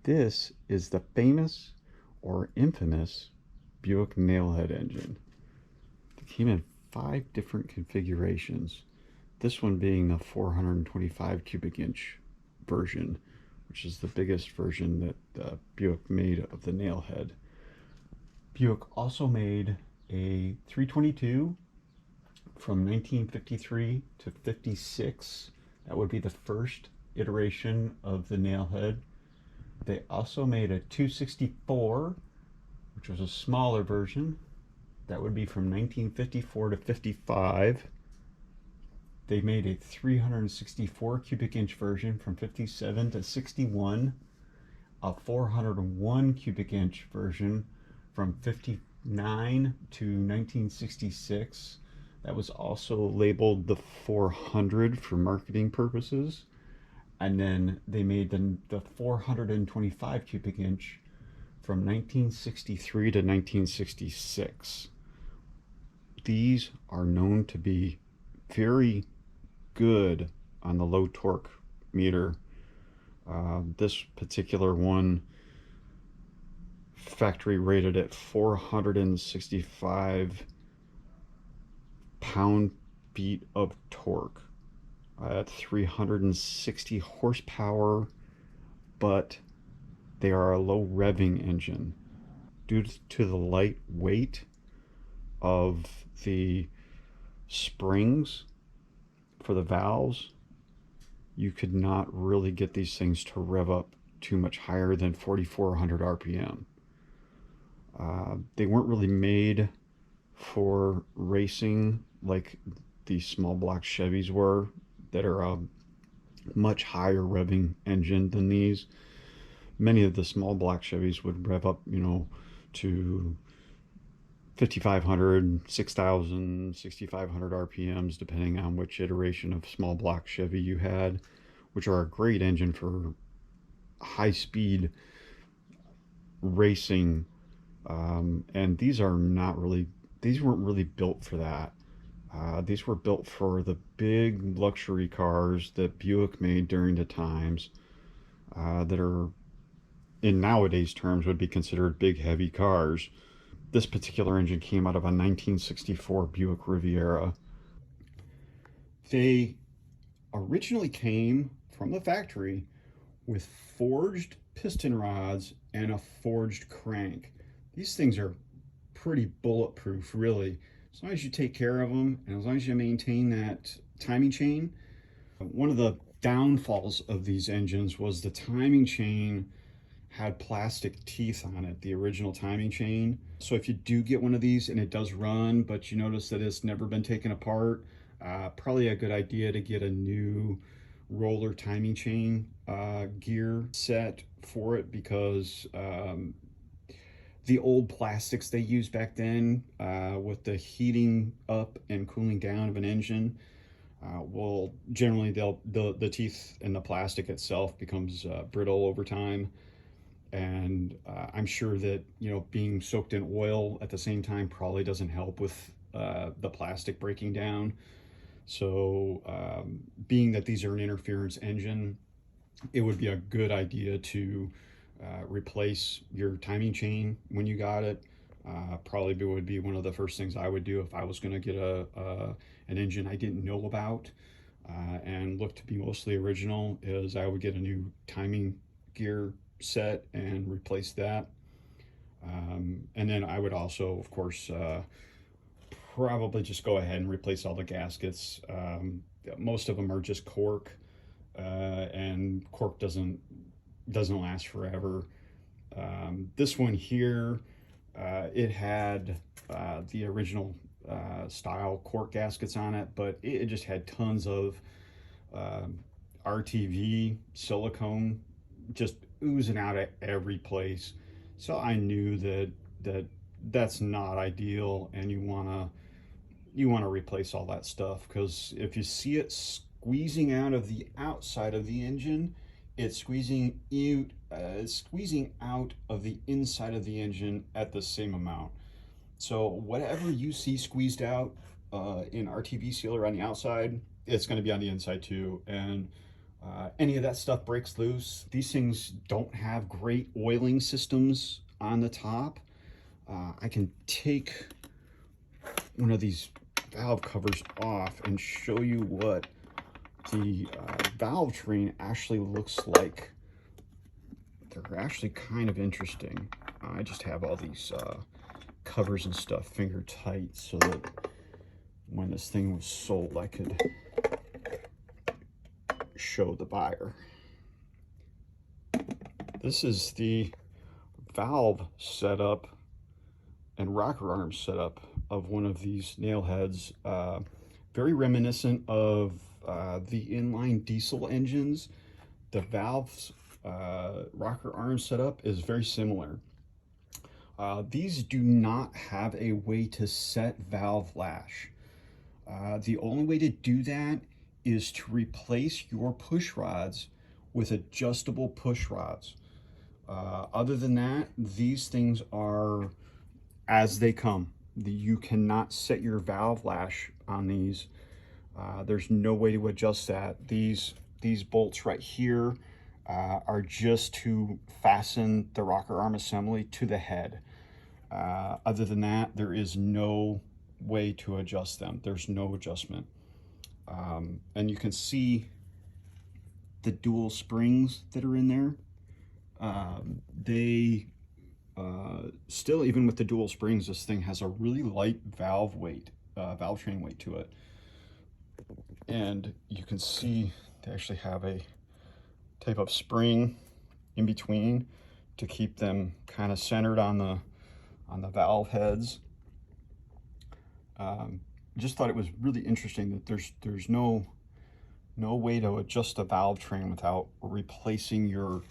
This is the famous or infamous Buick Nailhead engine. It came in 5 different configurations. This one being the 425 cubic inch version, which is the biggest version that Buick made of the Nailhead. Buick also made a 322 from 1953 to 56. That would be the first iteration of the Nailhead. They also made a 264, which was a smaller version. That would be from 1954 to 55. They made a 364 cubic inch version from 57 to 61, a 401 cubic inch version from 59 to 1966. That was also labeled the 400 for marketing purposes. And then they made the 425 cubic inch from 1963 to 1966. These are known to be very good on the low torque meter. This particular one, factory rated at 465 pound-feet of torque at 360 horsepower, but they are a low revving engine. Due to the light weight of the springs for the valves, you could not really get these things to rev up too much higher than 4,400 RPM. They weren't really made for racing like the small block Chevys were, that are a much higher revving engine than these. Many of the small block Chevys would rev up, to 5,500, 6,000, 6,500 RPMs, depending on which iteration of small block Chevy you had, which are a great engine for high speed racing. And these weren't really built for that. These were built for the big luxury cars that Buick made during the times, that are, in nowadays terms, would be considered big, heavy cars. This particular engine came out of a 1964 Buick Riviera. They originally came from the factory with forged piston rods and a forged crank. These things are pretty bulletproof, really, as long as you take care of them and as long as you maintain that timing chain. One of the downfalls of these engines was the timing chain had plastic teeth on it, the original timing chain. So if you do get one of these and it does run, but you notice that it's never been taken apart, probably a good idea to get a new roller timing chain gear set for it, because the old plastics they used back then, with the heating up and cooling down of an engine, well, generally the teeth and the plastic itself becomes brittle over time. And I'm sure that, being soaked in oil at the same time probably doesn't help with the plastic breaking down. So being that these are an interference engine, it would be a good idea to replace your timing chain when you got it. Probably would be one of the first things I would do if I was going to get an engine I didn't know about and looked to be mostly original, is I would get a new timing gear set and replace that. And then I would also, of course, probably just go ahead and replace all the gaskets. Most of them are just cork, and cork doesn't last forever. This one here, it had the original style cork gaskets on it, but it just had tons of RTV silicone just oozing out at every place. So I knew that's not ideal, and you want to replace all that stuff, because if you see it squeezing out of the outside of the engine, it's squeezing out of the inside of the engine at the same amount. So whatever you see squeezed out in RTV sealer on the outside, it's going to be on the inside too. And Any of that stuff breaks loose. These things don't have great oiling systems on the top. I can take one of these valve covers off and show you what the valve train actually looks like. They're actually kind of interesting. I just have all these covers and stuff finger tight so that when this thing was sold I could show the buyer. This is the valve setup and rocker arm setup of one of these Nailheads. Very reminiscent of the inline diesel engines. The valve's rocker arm setup is very similar. These do not have a way to set valve lash. The only way to do that is to replace your push rods with adjustable push rods. Other than that, these things are as they come. You cannot set your valve lash on these. There's no way to adjust that. These bolts right here are just to fasten the rocker arm assembly to the head. Other than that, there is no way to adjust them. There's no adjustment. And you can see the dual springs that are in there. They still, even with the dual springs, this thing has a really light valve weight, valve train weight to it. And you can see they actually have a type of spring in between to keep them kind of centered on the valve heads. Just thought it was really interesting that there's no way to adjust a valve train without replacing your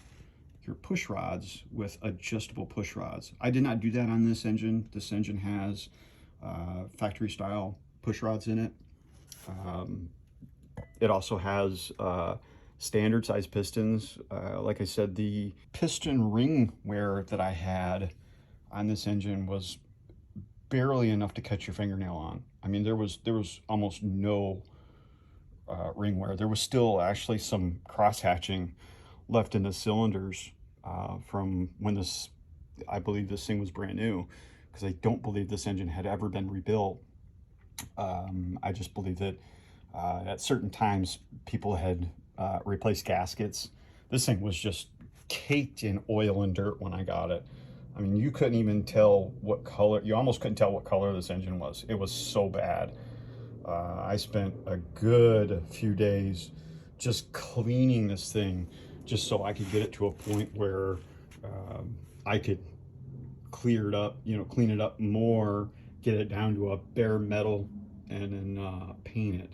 push rods with adjustable push rods. I did not do that on this engine. This engine has factory style push rods in it. It also has standard size pistons. Like I said, the piston ring wear that I had on this engine was barely enough to catch your fingernail on. I mean, there was almost no ring wear. There was still actually some cross hatching left in the cylinders from when this, I believe this thing was brand new, because I don't believe this engine had ever been rebuilt. I just believe that at certain times people had replaced gaskets. This thing was just caked in oil and dirt when I got it. I mean, you couldn't even tell what color, you almost couldn't tell what color this engine was. It was so bad. I spent a good few days just cleaning this thing just so I could get it to a point where I could clear it up, clean it up more, get it down to a bare metal, and then paint it.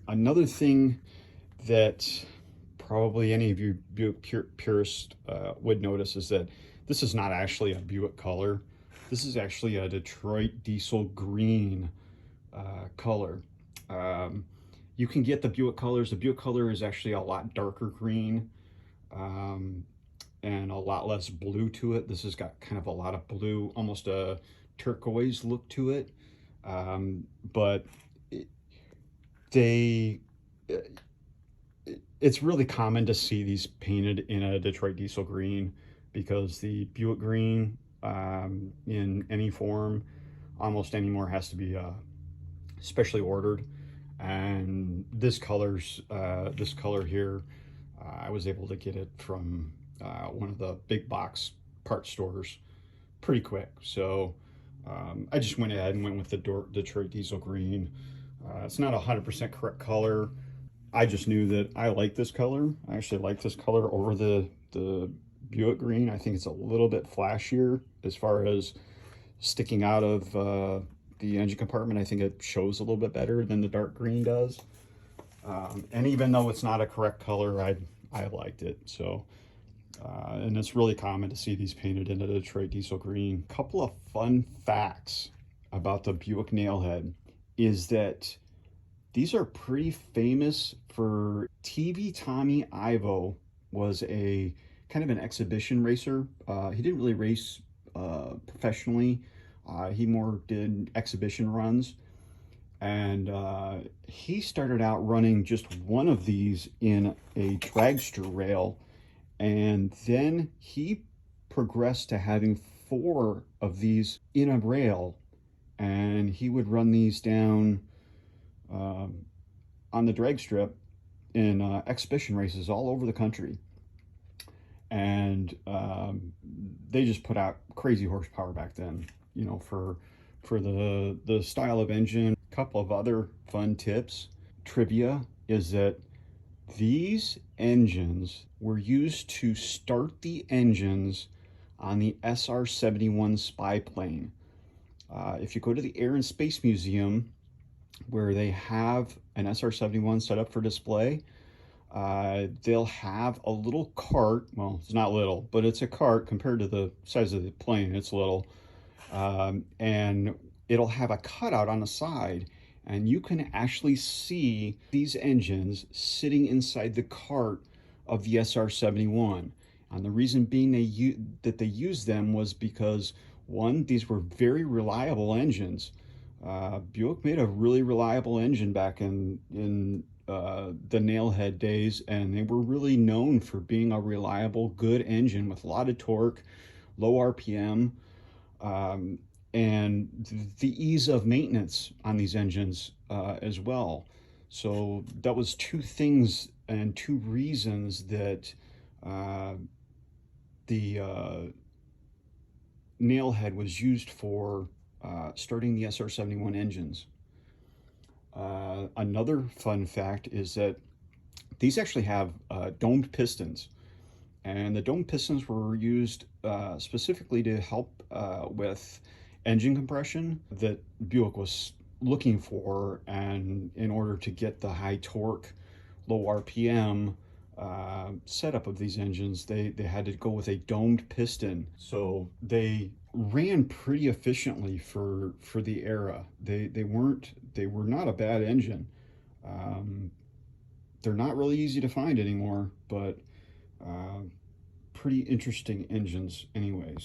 Another thing that probably any of you Buick purists would notice is that this is not actually a Buick color. This is actually a Detroit diesel green color. You can get the Buick colors. The Buick color is actually a lot darker green and a lot less blue to it. This has got kind of a lot of blue, almost a turquoise look to it. But it's really common to see these painted in a Detroit diesel green, because the Buick green in any form almost anymore has to be specially ordered. And this color here, I was able to get it from one of the big box part stores pretty quick. So I just went ahead and went with the Detroit diesel green. It's not 100% correct color. I just knew that I like this color. I actually like this color over the Buick green. I think it's a little bit flashier as far as sticking out of the engine compartment. I think it shows a little bit better than the dark green does. And even though it's not a correct color, I liked it. So, and it's really common to see these painted in a Detroit diesel green. Couple of fun facts about the Buick Nailhead is that these are pretty famous for TV. Tommy Ivo was a kind of an exhibition racer. He didn't really race professionally. He more did exhibition runs. And he started out running just one of these in a dragster rail, and then he progressed to having four of these in a rail, and he would run these down um, on the drag strip in exhibition races all over the country. And they just put out crazy horsepower back then, you know, for the style of engine. A couple of other fun tips, trivia is that these engines were used to start the engines on the SR-71 spy plane. If you go to the Air and Space Museum, where they have an SR-71 set up for display, they'll have a little cart. Well, it's not little, but it's a cart compared to the size of the plane. It's little. And it'll have a cutout on the side, and you can actually see these engines sitting inside the cart of the SR-71. And the reason being that they used them was because, one, these were very reliable engines. Buick made a really reliable engine back in the Nailhead days, and they were really known for being a reliable, good engine with a lot of torque, low RPM, um, and the ease of maintenance on these engines as well. So that was two things and two reasons that uh, the Nailhead was used for starting the SR-71 engines. Another fun fact is that these actually have domed pistons, and the domed pistons were used specifically to help with engine compression that Buick was looking for, and in order to get the high torque, low RPM setup of these engines, they had to go with a domed piston. So they ran pretty efficiently for the era. They were not a bad engine. Um, they're not really easy to find anymore, but uh, pretty interesting engines anyways.